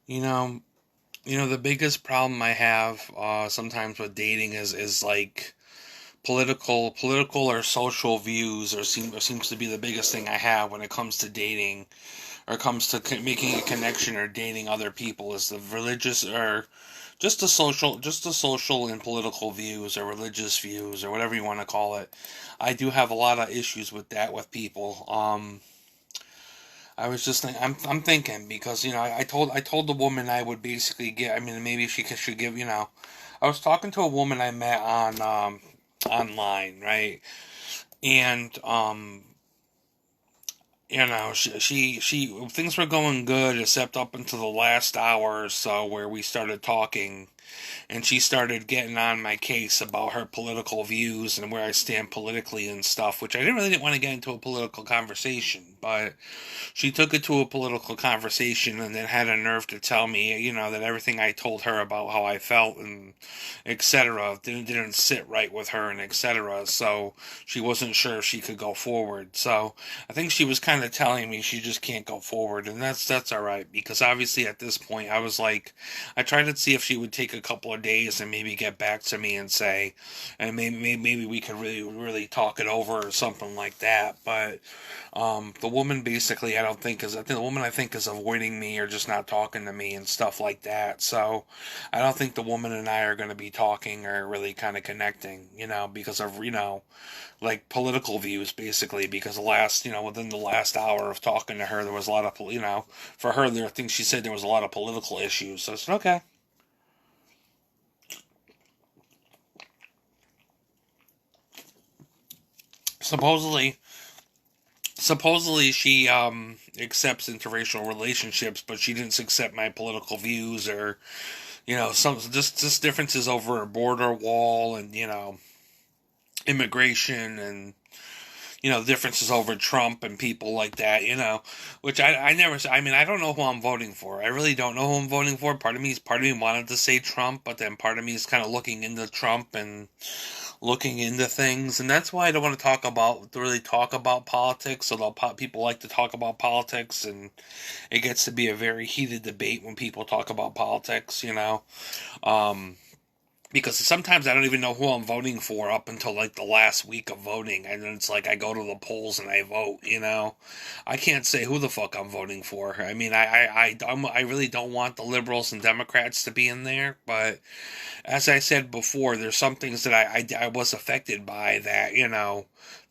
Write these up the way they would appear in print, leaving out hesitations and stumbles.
You know, the biggest problem I have sometimes with dating is like political or social views, or seems to be the biggest thing I have when it comes to dating, or comes to making a connection or dating other people, is the religious or just the social and political views or religious views or whatever you want to call it. I do have a lot of issues with that with people. I was just I'm thinking because I told the woman I would basically get. I mean, maybe should give. I was talking to a woman I met on online, right? And she things were going good except up until the last hour or so where we started talking, and she started getting on my case about her political views and where I stand politically and stuff, which I didn't want to get into a political conversation, but she took it to a political conversation and then had a nerve to tell me, that everything I told her about how I felt and etc. didn't sit right with her and etc. So she wasn't sure if she could go forward. So I think she was kind of telling me she just can't go forward, and that's all right because obviously at this point I was like, I tried to see if she would take a couple of days and maybe get back to me and say, and maybe we could really talk it over or something like that, but the woman basically, I think the woman I think is avoiding me or just not talking to me and stuff like that. So I don't think the woman and I are going to be talking or really kind of connecting, because of, like political views basically. Because within the last hour of talking to her, there was a lot of, for her, there are things she said there was a lot of political issues. So I said, okay. Supposedly, supposedly she accepts interracial relationships, but she didn't accept my political views or some just differences over a border wall and immigration and differences over Trump and people like that, which I never. I mean, I don't know who I'm voting for. I really don't know who I'm voting for. Part of me wanted to say Trump, but then part of me is kind of looking into Trump and looking into things, and that's why I don't want to really talk about politics. Although people like to talk about politics, and it gets to be a very heated debate when people talk about politics, um, because sometimes I don't even know who I'm voting for up until like the last week of voting, and then it's like I go to the polls and I vote. I can't say who the fuck I'm voting for. I mean, I really don't want the liberals and Democrats to be in there, but as I said before, there's some things that I was affected by that,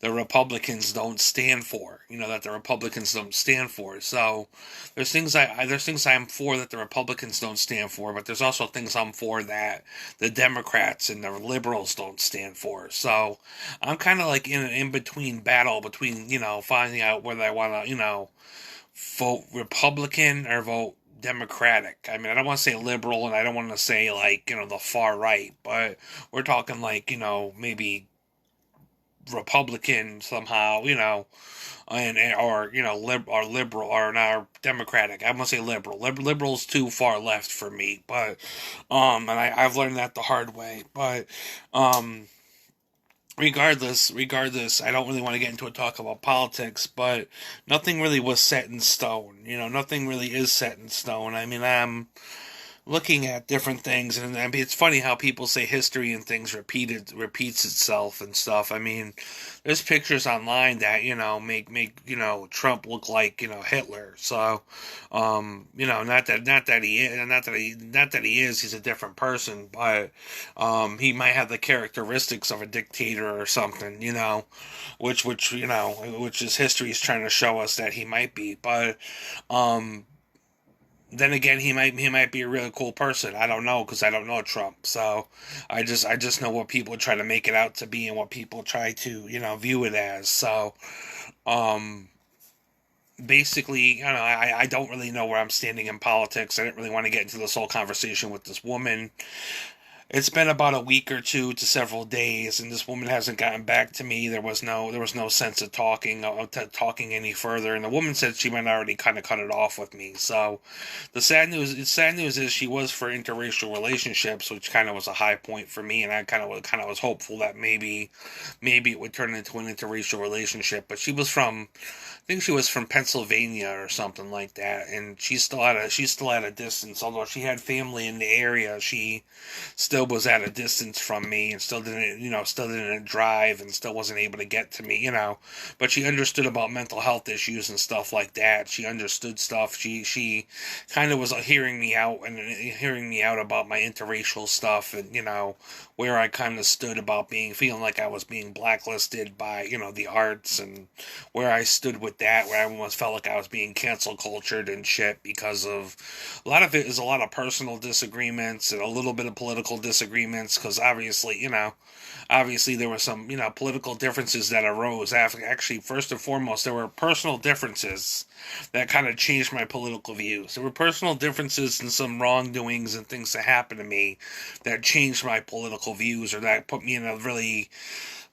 the Republicans don't stand for, that the Republicans don't stand for. So there's things I'm for that the Republicans don't stand for, but there's also things I'm for that the Democrats and the liberals don't stand for. So I'm kind of like in an in between battle between, finding out whether I want to, vote Republican or vote Democratic. I mean, I don't want to say liberal and I don't want to say like, the far right, but we're talking like, maybe Republican somehow, and or or liberal or not Democratic. I'm gonna say liberal. Liberal's too far left for me, but and I've learned that the hard way. But um, regardless, I don't really want to get into a talk about politics, but nothing really was set in stone. Nothing really is set in stone. I mean, I'm looking at different things, and I mean, it's funny how people say history and things repeats itself and stuff. I mean, there's pictures online that make Trump look like Hitler. So, not that he is, he's a different person, but he might have the characteristics of a dictator or something. Which is history is trying to show us that he might be, but um then again, he might be a really cool person. I don't know because I don't know Trump. So I just know what people try to make it out to be and what people try to view it as. So um, basically, I don't really know where I'm standing in politics. I didn't really want to get into this whole conversation with this woman. It's been about a week or two to several days, and this woman hasn't gotten back to me. There was no sense of talking any further, and the woman said she might already kind of cut it off with me. So, sad news is she was for interracial relationships, which kind of was a high point for me, and I kind of was hopeful that maybe it would turn into an interracial relationship. But I think she was from Pennsylvania or something like that, and she's still at a distance. Although she had family in the area, she still was at a distance from me and still didn't drive and still wasn't able to get to me. But she understood about mental health issues and stuff like that. She understood stuff. She kind of was hearing me out about my interracial stuff and where I kind of stood about feeling like I was being blacklisted by the arts, and where I stood with that, where I almost felt like I was being cancel cultured and shit because of a lot of it is a lot of personal disagreements and a little bit of political disagreements, because obviously there were some political differences that arose after. Actually, first and foremost, there were personal differences that kind of changed my political views. There were personal differences and some wrongdoings and things that happened to me that changed my political views, or that put me in a really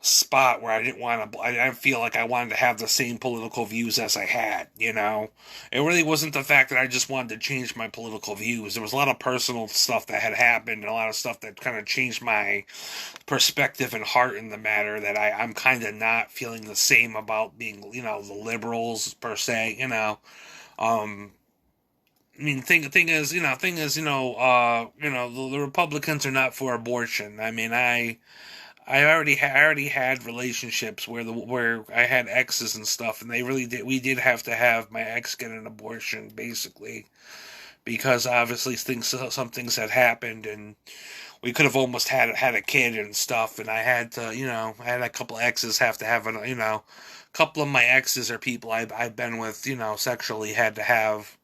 spot where I didn't feel like I wanted to have the same political views as I had. It really wasn't the fact that I just wanted to change my political views. There was a lot of personal stuff that had happened, and a lot of stuff that kind of changed my perspective and heart in the matter, that I'm kind of not feeling the same about being, the liberals per se. Um, I mean, the Republicans are not for abortion. I mean, I already had relationships where I had exes and stuff, and we did have to have my ex get an abortion, basically, because obviously some things had happened, and we could have almost had a kid and stuff, and I had a couple exes have to have a couple of my exes are people I've been with, sexually, had to have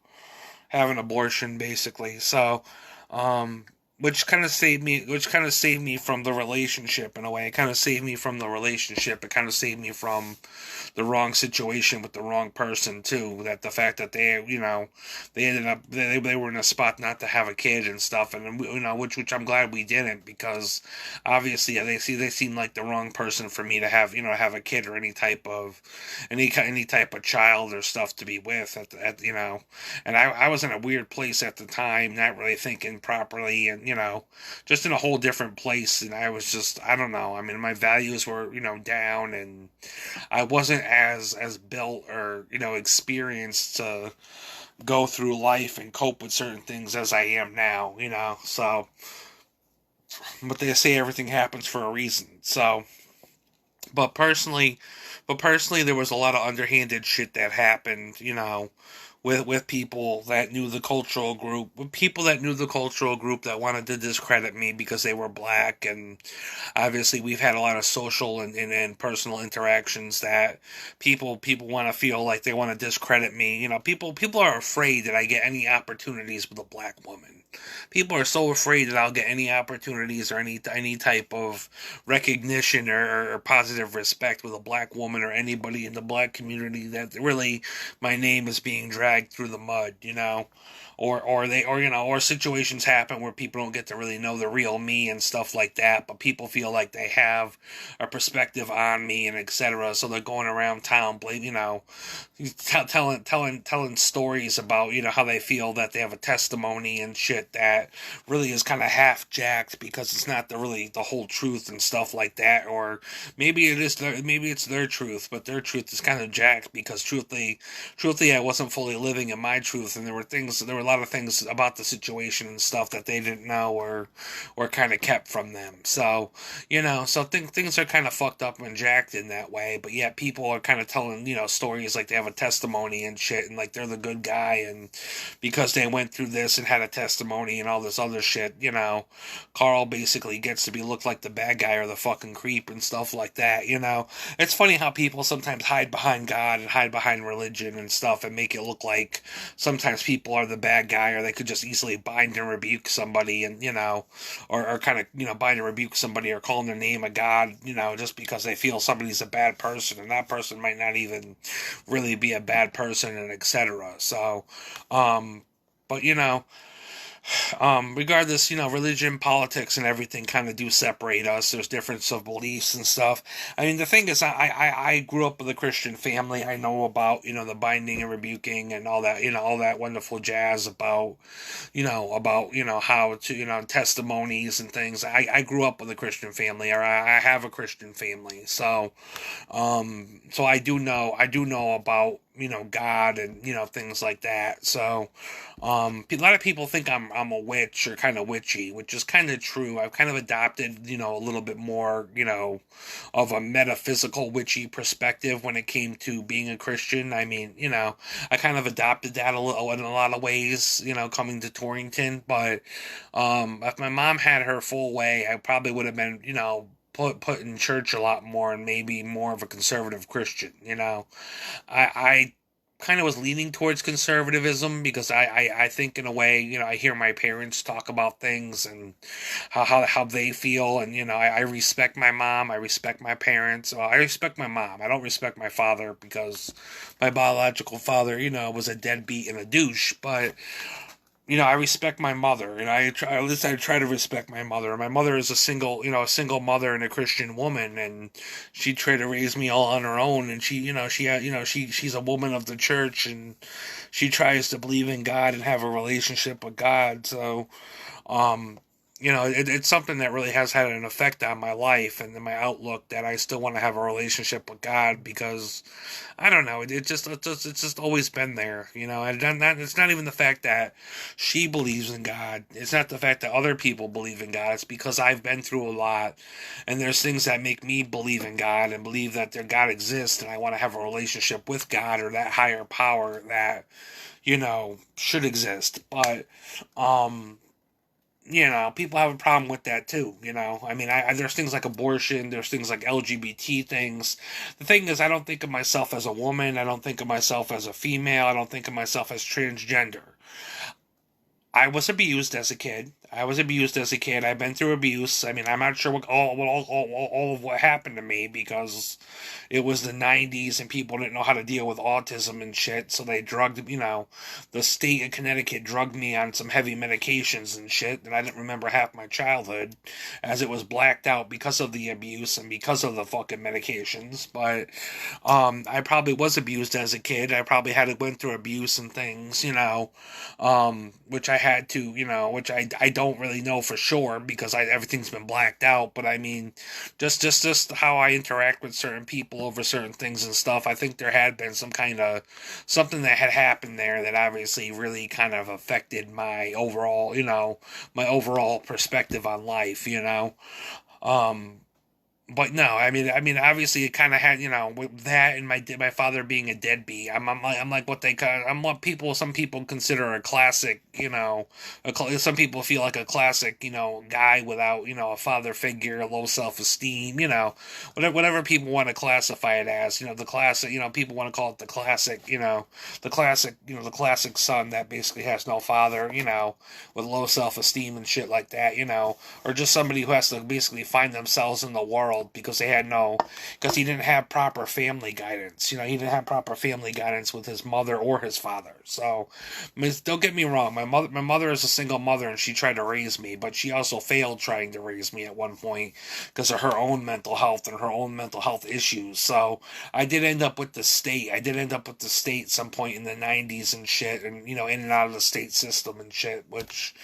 an abortion, basically. So, um, which kind of saved me from the relationship in a way. It kind of saved me from the relationship. It kind of saved me from the wrong situation with the wrong person too. That the fact that they ended up they were in a spot not to have a kid and stuff, and which I'm glad we didn't, because obviously they seemed like the wrong person for me to have a kid or any type of child or stuff to be with and I was in a weird place at the time, not really thinking properly, and just in a whole different place, and I was just, I don't know. I mean, my values were down, and I wasn't as built or experienced to go through life and cope with certain things as I am now. So, but they say everything happens for a reason. So, but personally, there was a lot of underhanded shit that happened, with people that knew the cultural group, with people that knew the cultural group that wanted to discredit me because they were black, and obviously we've had a lot of social and personal interactions that people want to feel like they want to discredit me. People are afraid that I get any opportunities with a black woman. People are so afraid that I'll get any opportunities or any type of recognition or positive respect with a black woman or anybody in the black community, that really my name is being dragged through the mud. Or situations happen where people don't get to really know the real me and stuff like that, but people feel like they have a perspective on me and etc. So they're going around town, telling stories about how they feel that they have a testimony and shit that really is kind of half jacked, because it's not the whole truth and stuff like that. Or maybe it's their truth, but their truth is kind of jacked because truthfully I wasn't fully living in my truth, and there were a lot of things about the situation and stuff that they didn't know, or kind of kept from them. So things are kind of fucked up and jacked in that way, but yet people are kind of telling stories like they have a testimony and shit, and like they're the good guy, and because they went through this and had a testimony and all this other shit, Carl basically gets to be looked like the bad guy or the fucking creep and stuff like that. It's funny how people sometimes hide behind God and hide behind religion and stuff and make it look like sometimes people are the bad guy, or they could just easily bind and rebuke somebody, and or kind of bind and rebuke somebody or call them the name of God, just because they feel somebody's a bad person, and that person might not even really be a bad person, and etc. So, but Regardless, religion, politics, and everything kind of do separate us. There's difference of beliefs and stuff. I mean, the thing is, I grew up with a Christian family. I know about, the binding and rebuking and all that, all that wonderful jazz about, how to, testimonies and things. I grew up with a Christian family, or I have a Christian family. So I do know about, God and, things like that. So, a lot of people think I'm a witch or kind of witchy, which is kind of true. I've kind of adopted, a little bit more, of a metaphysical witchy perspective when it came to being a Christian. I mean, I kind of adopted that a little in a lot of ways, coming to Torrington. But if my mom had her full way, I probably would have been, put in church a lot more and maybe more of a conservative Christian. I kind of was leaning towards conservatism because I think in a way, I hear my parents talk about things and how they feel, and I respect my mom, I respect my parents. Well, I respect my mom. I don't respect my father because my biological father, was a deadbeat and a douche, but I respect my mother, and at least I try to respect my mother. My mother is a single mother and a Christian woman, and she tried to raise me all on her own. And she's a woman of the church, and she tries to believe in God and have a relationship with God. So, um, it's something that really has had an effect on my life and my outlook, that I still want to have a relationship with God because I don't know, it's just always been there, and not, it's not even the fact that she believes in God. It's not the fact that other people believe in God. It's because I've been through a lot, and there's things that make me believe in God and believe that their God exists, and I want to have a relationship with God or that higher power that should exist. But people have a problem with that too. I mean, there's things like abortion, there's things like LGBT things. The thing is, I don't think of myself as a woman, I don't think of myself as a female, I don't think of myself as transgender. I was abused as a kid. I've been through abuse. I mean, I'm not sure what all of what happened to me because it was the 90s and people didn't know how to deal with autism and shit. So they drugged, the state of Connecticut drugged me on some heavy medications and shit. And I didn't remember half my childhood as it was blacked out because of the abuse and because of the fucking medications. But I probably was abused as a kid. I probably went through abuse and things, which I had to, which I don't really know for sure because everything's been blacked out. But I mean, just how I interact with certain people over certain things and stuff. I think there had been something that had happened there that obviously really kind of affected my overall perspective on life. Um, but no, obviously, it kind of had, with that and my father being a deadbeat. I'm like what I'm what some people consider a classic, some people feel like a classic, guy without, a father figure, a low self esteem, whatever people want to classify it as, the classic, people want to call it the classic son that basically has no father, with low self esteem and shit like that, or just somebody who has to basically find themselves in the world because because he didn't have proper family guidance. He didn't have proper family guidance with his mother or his father. So, don't get me wrong. My mother is a single mother and she tried to raise me, but she also failed trying to raise me at one point because of her own mental health and her own mental health issues. So, I did end up with the state. I did end up with the state some point in the 90s and shit, and in and out of the state system and shit, which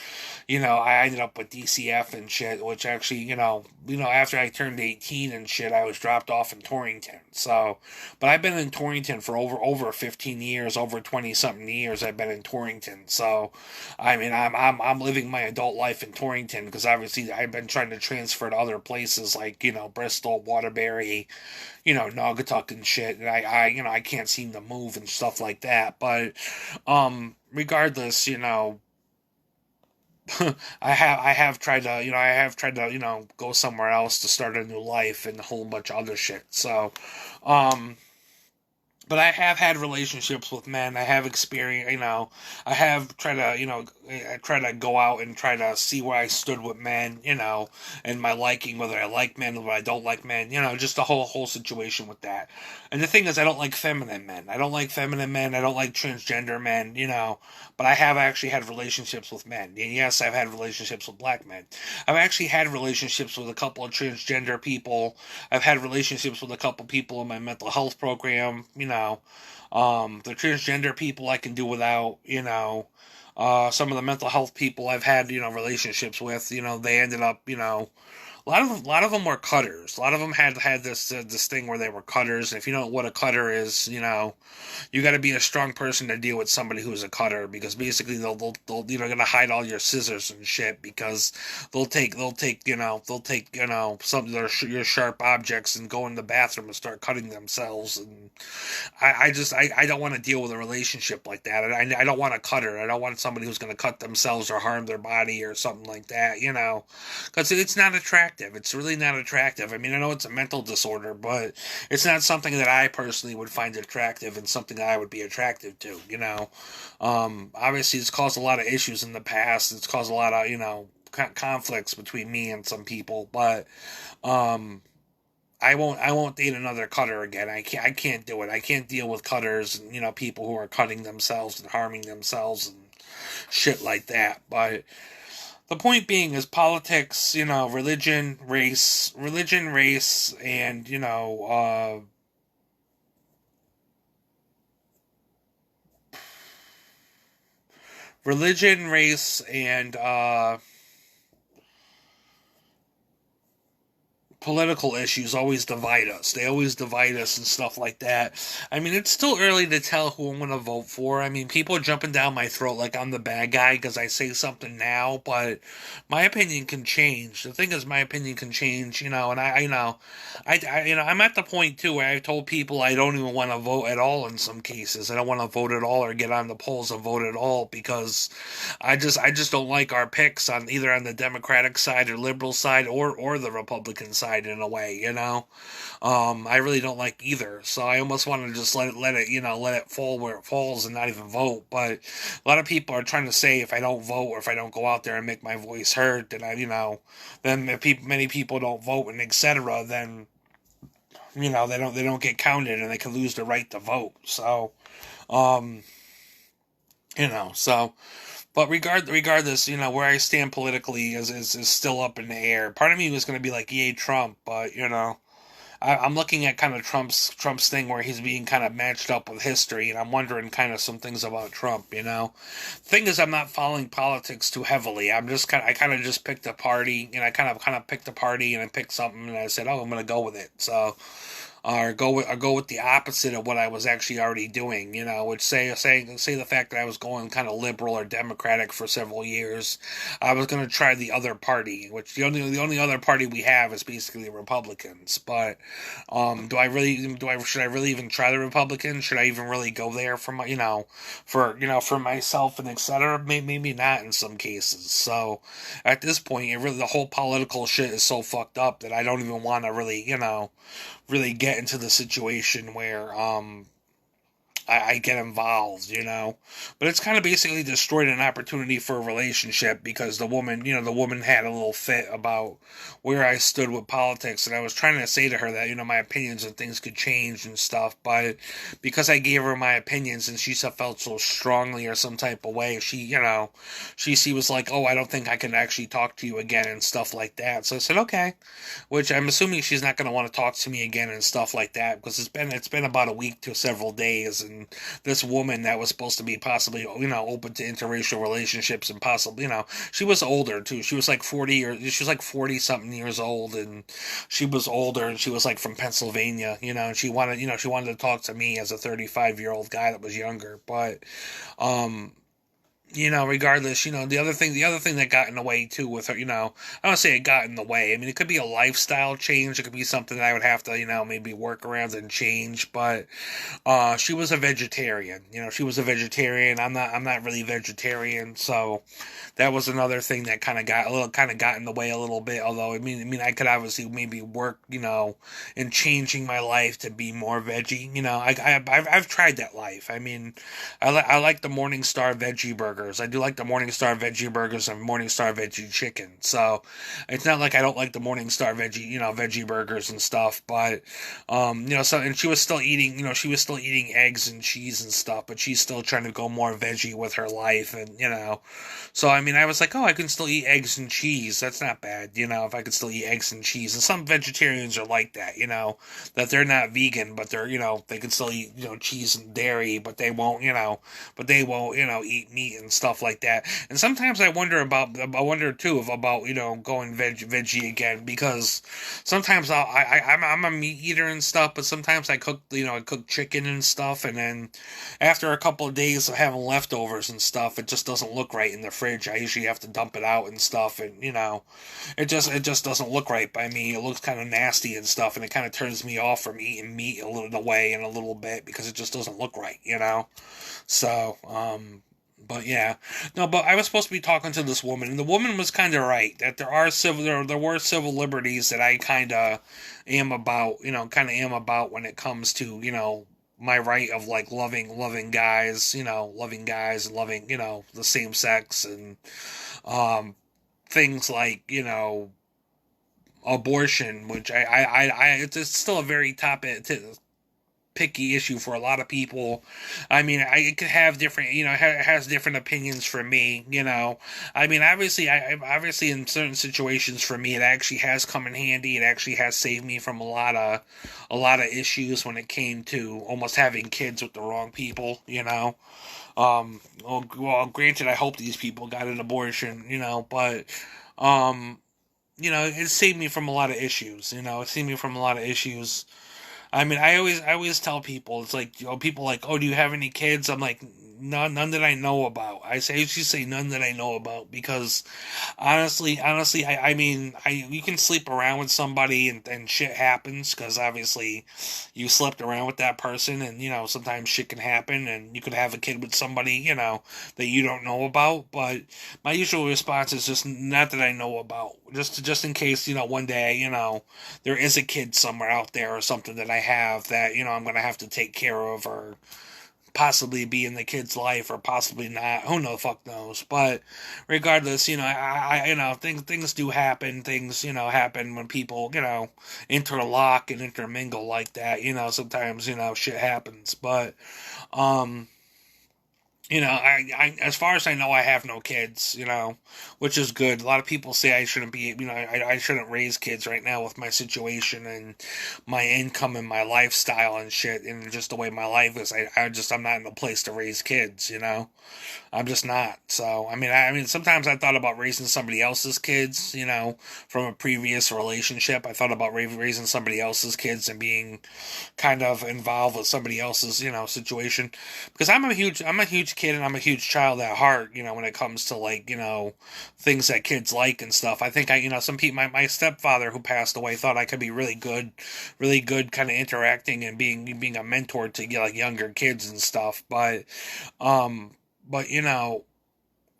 I ended up with DCF and shit, which actually, after I turned 18 and shit, I was dropped off in Torrington. So, but I've been in Torrington for over 15 years, over 20 something years. I've been in Torrington. So, I mean, I'm living my adult life in Torrington because obviously I've been trying to transfer to other places like Bristol, Waterbury, Naugatuck and shit, and I can't seem to move and stuff like that. But regardless, I have tried to go somewhere else to start a new life and a whole bunch of other shit. So, um, but I have had relationships with men. I have experience, I have tried to, I try to go out and try to see where I stood with men, and my liking, whether I like men or whether I don't like men, just the whole situation with that. And the thing is, I don't like feminine men. I don't like feminine men. I don't like transgender men, but I have actually had relationships with men. And yes, I've had relationships with black men. I've actually had relationships with a couple of transgender people. I've had relationships with a couple people in my mental health program, the transgender people I can do without, some of the mental health people I've had, relationships with, they ended up, a lot of them were cutters. A lot of them had this thing where they were cutters. And if you don't know what a cutter is, you got to be a strong person to deal with somebody who's a cutter, because basically they'll gonna hide all your scissors and shit, because they'll take some of your sharp objects and go in the bathroom and start cutting themselves. And I don't want to deal with a relationship like that. I don't want a cutter. I don't want somebody who's gonna cut themselves or harm their body or something like that. Because it's not attractive. It's really not attractive. I mean, I know it's a mental disorder, but it's not something that I personally would find attractive, and something that I would be attractive to. Obviously, it's caused a lot of issues in the past. It's caused a lot of conflicts between me and some people, but I won't date another cutter again. I can't do it. I can't deal with cutters and people who are cutting themselves and harming themselves and shit like that. But the point being is politics, religion, race, and religion, race, and political issues always divide us. They always divide us and stuff like that. I mean, it's still early to tell who I'm going to vote for. I mean, people are jumping down my throat like I'm the bad guy because I say something now, but my opinion can change. The thing is, my opinion can change, and I'm at the point too where I've told people I don't even want to vote at all in some cases. I don't want to vote at all or get on the polls and vote at all, because I just don't like our picks on either on the Democratic side or liberal side or the Republican side in a way, I really don't like either, so I almost want to just let it fall where it falls and not even vote. But a lot of people are trying to say if I don't vote or if I don't go out there and make my voice heard, then then if many people don't vote and etc., then they don't get counted and they can lose the right to vote. So, um, so. But regardless, where I stand politically is still up in the air. Part of me was going to be like, yay, Trump, but I'm looking at kind of Trump's thing where he's being kind of matched up with history, and I'm wondering kind of some things about Trump. Thing is, I'm not following politics too heavily. I kind of just picked a party, and I kind of picked a party, and I picked something, and I said, oh, I'm gonna go with it. So, or go with the opposite of what I was actually already doing, which say the fact that I was going kind of liberal or democratic for several years. I was going to try the other party, which the only other party we have is basically the Republicans. But should I really even try the Republicans? Should I even really go there for for myself and etc.? Maybe not in some cases. So at this point, the whole political shit is so fucked up that I don't even want to really get into the situation where I get involved, But it's kind of basically destroyed an opportunity for a relationship, because the woman had a little fit about where I stood with politics, and I was trying to say to her that, my opinions and things could change and stuff, but because I gave her my opinions and she felt so strongly or some type of way, she was like, oh, I don't think I can actually talk to you again and stuff like that. So I said, okay, which I'm assuming she's not going to want to talk to me again and stuff like that, because it's been about a week to several days, and this woman that was supposed to be possibly open to interracial relationships and possibly she was older too. She was like 40, or she was like 40 something years old, and she was older, and she was like from Pennsylvania, and she wanted to talk to me as a 35-year-old guy that was younger. But um Regardless, the other thing that got in the way too with her, I don't say it got in the way. I mean, it could be a lifestyle change. It could be something that I would have to, maybe work around and change. But she was a vegetarian. She was a vegetarian. I'm not really vegetarian, so that was another thing that kind of got in the way a little bit. Although I could obviously maybe work, in changing my life to be more veggie. I've tried that life. I mean, I like the Morningstar veggie burgers. I do like the Morningstar veggie burgers and Morningstar veggie chicken. So it's not like I don't like the Morningstar veggie burgers and stuff. But so and she was still eating eggs and cheese and stuff, but she's still trying to go more veggie with her life, and so I mean, I was like, oh, I can still eat eggs and cheese. That's not bad, if I could still eat eggs and cheese. And some vegetarians are like that, that they're not vegan, but they can still eat, cheese and dairy, but they won't, eat meat and stuff like that. And sometimes I wonder too about, going veggie again, because sometimes I'm a meat eater and stuff, but sometimes I cook chicken and stuff, and then after a couple of days of having leftovers and stuff, it just doesn't look right in the fridge. I usually have to dump it out and stuff, and it just doesn't look right by me. It looks kind of nasty and stuff, and it kind of turns me off from eating meat a little away in a little bit because it just doesn't look right. So, but yeah, no, but I was supposed to be talking to this woman, and the woman was kind of right that there were civil liberties that I kind of am about when it comes to my right of like loving guys and loving the same sex, and um things like abortion, which it's still a very picky issue for a lot of people. I mean, it could have different, it has different opinions for me. I mean, obviously in certain situations for me, it actually has come in handy. It actually has saved me from a lot of issues when it came to almost having kids with the wrong people. Well, granted, I hope these people got an abortion, but um, it saved me from a lot of issues. It saved me from a lot of issues. I mean, I always tell people, it's like, people like, oh, do you have any kids? I'm like, none that I know about. I usually say none that I know about, because honestly, I mean, you can sleep around with somebody, and shit happens, because obviously you slept around with that person, and sometimes shit can happen, and you could have a kid with somebody that you don't know about. But my usual response is just not that I know about, just in case one day there is a kid somewhere out there or something that I have that I'm gonna have to take care of, or possibly be in the kid's life, or possibly not. Who the fuck knows? But regardless, things do happen. Things happen when people interlock and intermingle like that. Sometimes shit happens. But um as far as I know, I have no kids, which is good. A lot of people say I shouldn't be, I shouldn't raise kids right now with my situation and my income and my lifestyle and shit, and just the way my life is. I'm not in a place to raise kids. I'm just not. So, I mean, sometimes I thought about raising somebody else's kids, from a previous relationship. I thought about raising somebody else's kids and being kind of involved with somebody else's, situation, because I'm a huge kid, and I'm a huge child at heart, when it comes to like, things that kids like and stuff. I think some people, my stepfather who passed away, thought I could be really good kind of interacting and being a mentor to like younger kids and stuff. But I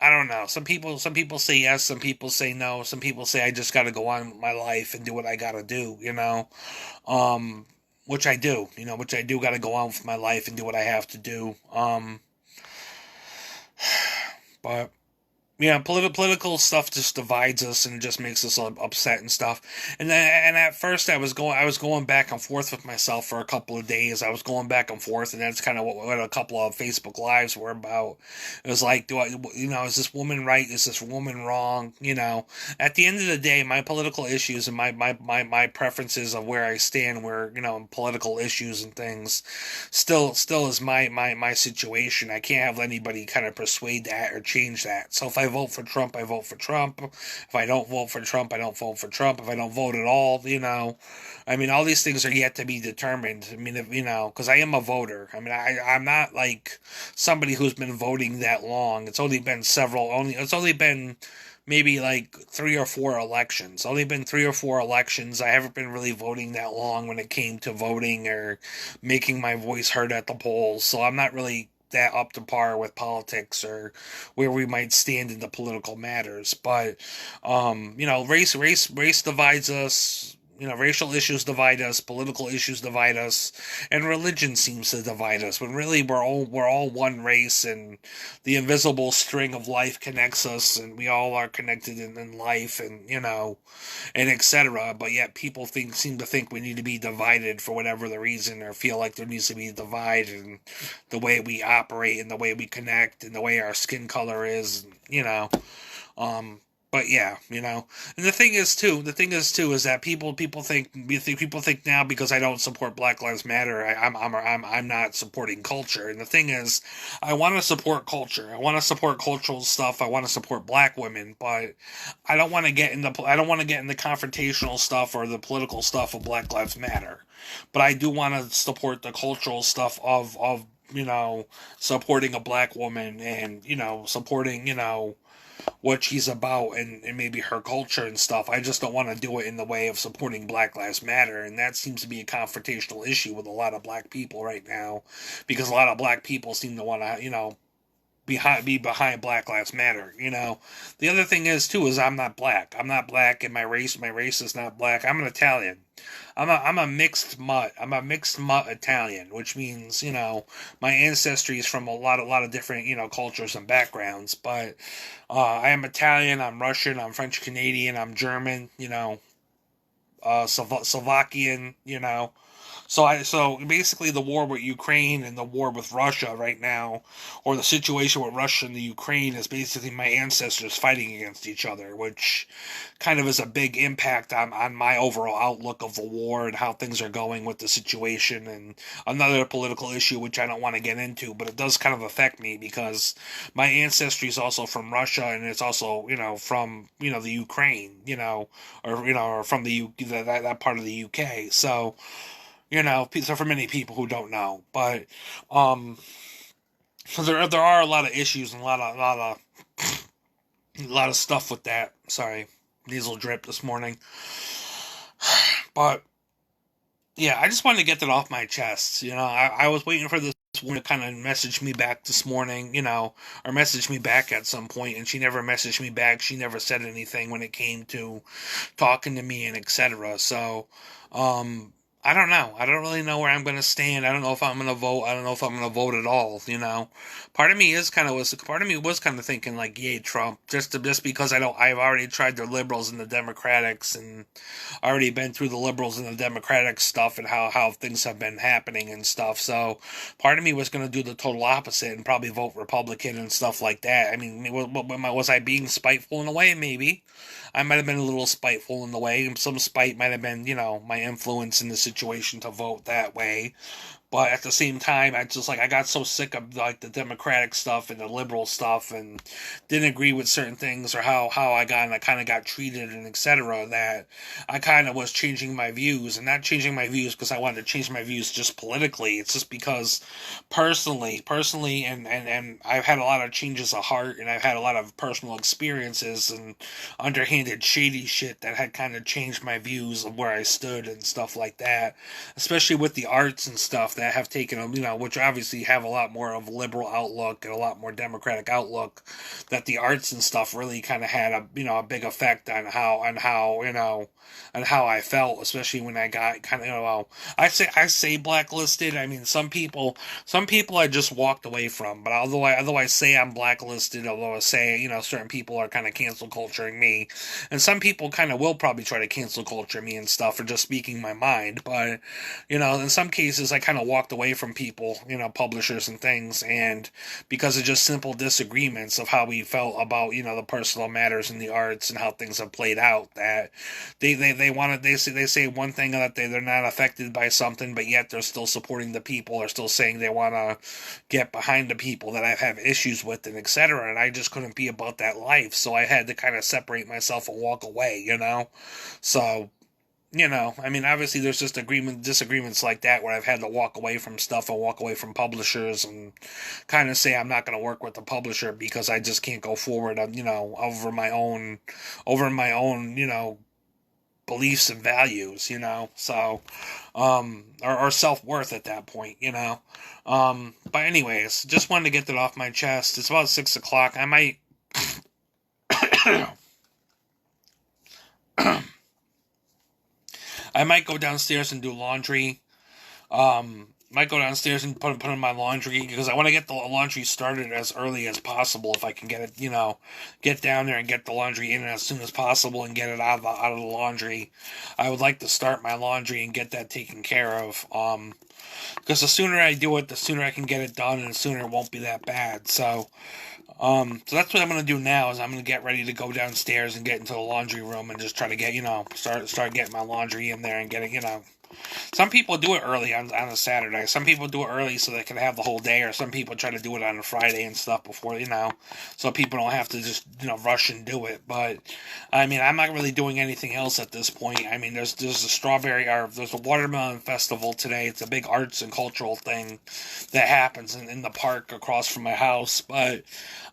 don't know. Some people say yes, some people say no, some people say I just got to go on with my life and do what I got to do. Um, which I do, which I do got to go on with my life and do what I have to do. But yeah, political stuff just divides us, and it just makes us upset and stuff. And at first I was going back and forth with myself for a couple of days. I was going back and forth, and that's kind of what a couple of Facebook lives were about. It was like, is this woman right? Is this woman wrong? At the end of the day, my political issues and my preferences of where I stand, where in political issues and things, still is my situation. I can't have anybody kind of persuade that or change that. So if I vote for Trump, I vote for Trump. If I don't vote for Trump, I don't vote for Trump. If I don't vote at all, I mean, all these things are yet to be determined. I mean, because I am a voter. I mean, I'm not like somebody who's been voting that long. It's only been maybe like 3 or 4 elections. Only been 3 or 4 elections. I haven't been really voting that long when it came to voting or making my voice heard at the polls. So I'm not really that up to par with politics or where we might stand in the political matters. But race divides us. Racial issues divide us, political issues divide us, and religion seems to divide us. When really we're all one race, and the invisible string of life connects us, and we all are connected in life, and etc. But yet people seem to think we need to be divided for whatever the reason, or feel like there needs to be a divide in the way we operate, and the way we connect, and the way our skin color is. But yeah, and the thing is too is that people think now because I don't support Black Lives Matter, I'm not supporting culture. And the thing is, I want to support culture. I want to support cultural stuff. I want to support Black women, but I don't want to get in the confrontational stuff or the political stuff of Black Lives Matter. But I do want to support the cultural stuff of supporting a Black woman, and supporting what she's about, and maybe her culture and stuff. I just don't want to do it in the way of supporting Black Lives Matter, and that seems to be a confrontational issue with a lot of Black people right now, because a lot of Black people seem to want to, be behind Black Lives Matter. The other thing is I'm not black. I'm not black, and my race is not black. I'm an Italian. I'm a mixed mutt. I'm a mixed mutt Italian, which means my ancestry is from a lot of different cultures and backgrounds. But I am Italian. I'm Russian. I'm French Canadian. I'm German. Slovakian. So basically the war with Ukraine and the war with Russia right now, or the situation with Russia and the Ukraine, is basically my ancestors fighting against each other, which kind of is a big impact on my overall outlook of the war and how things are going with the situation, and another political issue which I don't want to get into, but it does kind of affect me because my ancestry is also from Russia, and it's also from the Ukraine, or from that part of the UK. So for many people who don't know, but so there are a lot of issues and a lot of stuff with that. Sorry, nasal drip this morning, but yeah, I just wanted to get that off my chest. I was waiting for this woman to kind of message me back this morning, or message me back at some point, and she never messaged me back. She never said anything when it came to talking to me and etc. So, I don't know. I don't really know where I'm going to stand. I don't know if I'm going to vote. I don't know if I'm going to vote at all. Part of me was kind of thinking like, yay, Trump, just because I've already tried the liberals and the Democrats, and already been through the liberals and the Democratic stuff, and how things have been happening and stuff. So part of me was going to do the total opposite and probably vote Republican and stuff like that. I mean, was I being spiteful in a way? Maybe. I might have been a little spiteful in the way. Some spite might have been, my influence in the situation to vote that way. But at the same time, I got so sick of like the Democratic stuff and the liberal stuff, and didn't agree with certain things, or how I kind of got treated and etc., that I kind of was changing my views, and not changing my views because I wanted to change my views just politically. It's just because personally, and I've had a lot of changes of heart, and I've had a lot of personal experiences and underhanded shady shit that had kind of changed my views of where I stood and stuff like that, especially with the arts and stuff that have taken, which obviously have a lot more of a liberal outlook and a lot more democratic outlook, that the arts and stuff really kind of had a big effect on how I felt, especially when I got kind of, I say blacklisted. I mean, some people I just walked away from, but although I say I'm blacklisted, although I say, certain people are kind of cancel culturing me, and some people kind of will probably try to cancel culture me and stuff for just speaking my mind, but, in some cases I kind of walked away from people, publishers and things, and because of just simple disagreements of how we felt about, the personal matters in the arts and how things have played out, that they say one thing that they're not affected by something, but yet they're still supporting the people, or still saying they want to get behind the people that I have issues with, and etc. And I just couldn't be about that life, so I had to kind of separate myself and walk away, So, I mean, obviously there's just disagreements like that where I've had to walk away from stuff and walk away from publishers and kind of say I'm not going to work with the publisher because I just can't go forward, over my own, beliefs and values, so, or self-worth at that point. But anyways, just wanted to get that off my chest. It's about 6 o'clock. I might, I might go downstairs and do laundry. Might go downstairs and put in my laundry because I want to get the laundry started as early as possible. If I can get it, get down there and get the laundry in as soon as possible and get it out of the laundry. I would like to start my laundry and get that taken care of. Because the sooner I do it, the sooner I can get it done, and the sooner it won't be that bad. So that's what I'm gonna do now. Is I'm gonna get ready to go downstairs and get into the laundry room and just try to get, start getting my laundry in there and get it. Some people do it early on a Saturday. Some people do it early so they can have the whole day, or some people try to do it on a Friday and stuff before, so people don't have to just, rush and do it. But, I mean, I'm not really doing anything else at this point. I mean, there's a watermelon festival today. It's a big arts and cultural thing that happens in the park across from my house. But,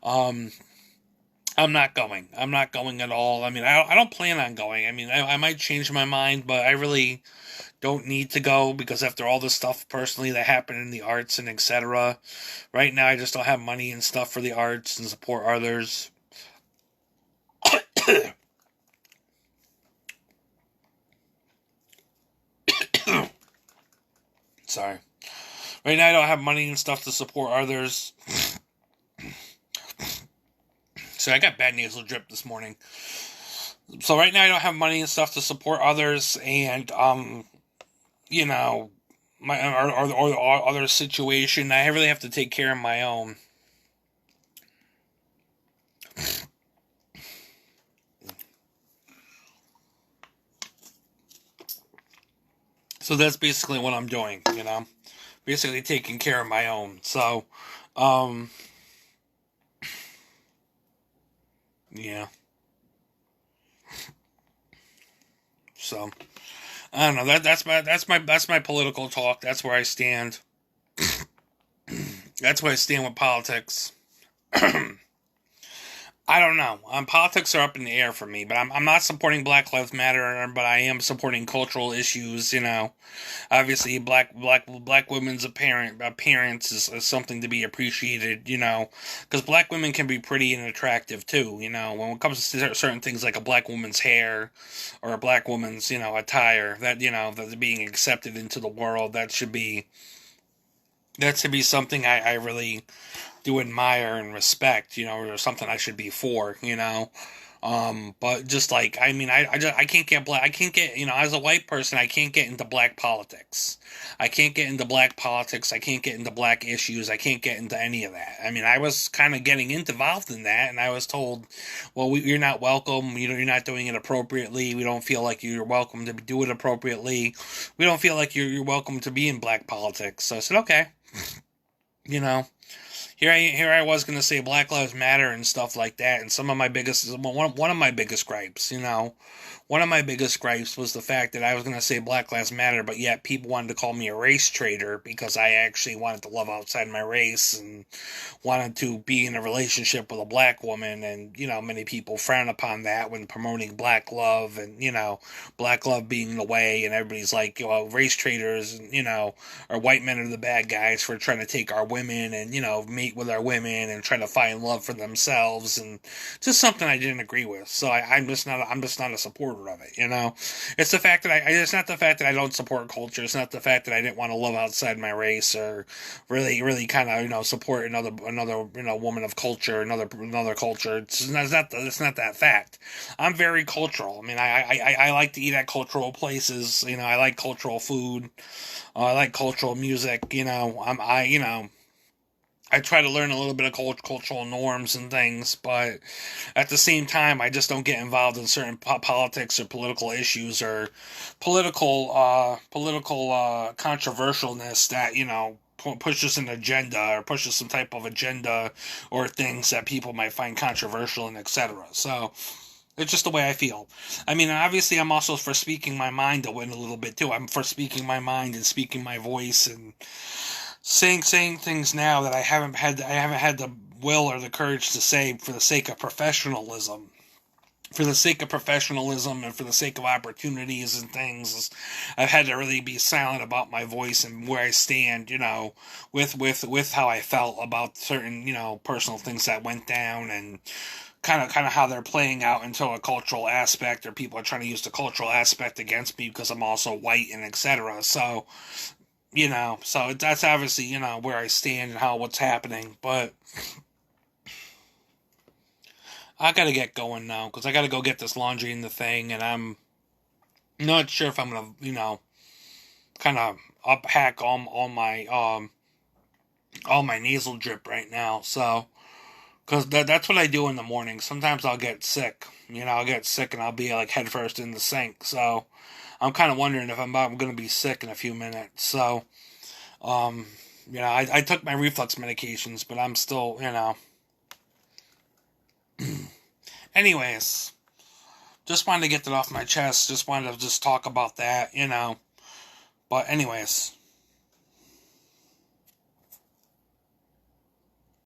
I'm not going. I'm not going at all. I mean, I don't plan on going. I mean, I might change my mind, but I really don't need to go because after all the stuff personally that happened in the arts and etc. Right now, I just don't have money and stuff for the arts and support others. Sorry. Right now, I don't have money and stuff to support others. So I got bad nasal drip this morning. So right now I don't have money and stuff to support others, and my or other situation. I really have to take care of my own. So that's basically what I'm doing. Basically taking care of my own. So, yeah. So I don't know. That's my political talk. That's where I stand. That's where I stand with politics. I don't know. Politics are up in the air for me, but I'm not supporting Black Lives Matter, but I am supporting cultural issues. Obviously black women's appearance is something to be appreciated. Because black women can be pretty and attractive too. When it comes to certain things like a black woman's hair or a black woman's attire, that being accepted into the world, that should be something I really do admire and respect, or something I should be for, but just like, I mean, I can't get black, I can't get, as a white person, I can't get into black politics. I can't get into black politics, I can't get into black issues, I can't get into any of that. I mean, I was kind of getting involved in that, and I was told, well, you're not welcome, you're not doing it appropriately, we don't feel like you're welcome to do it appropriately, we don't feel like you're welcome to be in black politics. So I said, okay, here I was going to say Black Lives Matter and stuff like that, and one of my biggest gripes, one of my biggest gripes was the fact that I was going to say Black Lives Matter, but yet people wanted to call me a race traitor because I actually wanted to love outside my race and wanted to be in a relationship with a black woman, and, many people frown upon that when promoting black love, and, black love being the way, and everybody's like, race traitors, or white men are the bad guys for trying to take our women, and, mate with our women and try to find love for themselves, and just something I didn't agree with. So I'm just not a supporter of it. It's the fact that it's not the fact that I don't support culture. It's not the fact that I didn't want to love outside my race, or really kind of support another woman of culture, another culture. It's not that fact. I'm very cultural. I mean, I like to eat at cultural places. I like cultural food. I like cultural music. I try to learn a little bit of cultural norms and things, but at the same time, I just don't get involved in certain politics or political issues or political controversialness that pushes an agenda or pushes some type of agenda or things that people might find controversial and etc. So it's just the way I feel. I mean, obviously, I'm also for speaking my mind a little bit too. I'm for speaking my mind and speaking my voice and saying things now that I haven't had the will or the courage to say for the sake of professionalism. For the sake of professionalism and for the sake of opportunities and things, I've had to really be silent about my voice and where I stand, with how I felt about certain, personal things that went down, and kind of how they're playing out into a cultural aspect, or people are trying to use the cultural aspect against me because I'm also white and etc. So so that's obviously, where I stand and what's happening. But I gotta get going now because I gotta go get this laundry in the thing, and I'm not sure if I'm gonna, kind of uphack all my nasal drip right now. So, because that's what I do in the morning. Sometimes I'll get sick. I'll get sick and I'll be like head first in the sink. So, I'm kind of wondering if I'm gonna be sick in a few minutes. So, um, I took my reflux medications, but I'm still, Anyways, just wanted to get that off my chest. Just wanted to just talk about that. But anyways,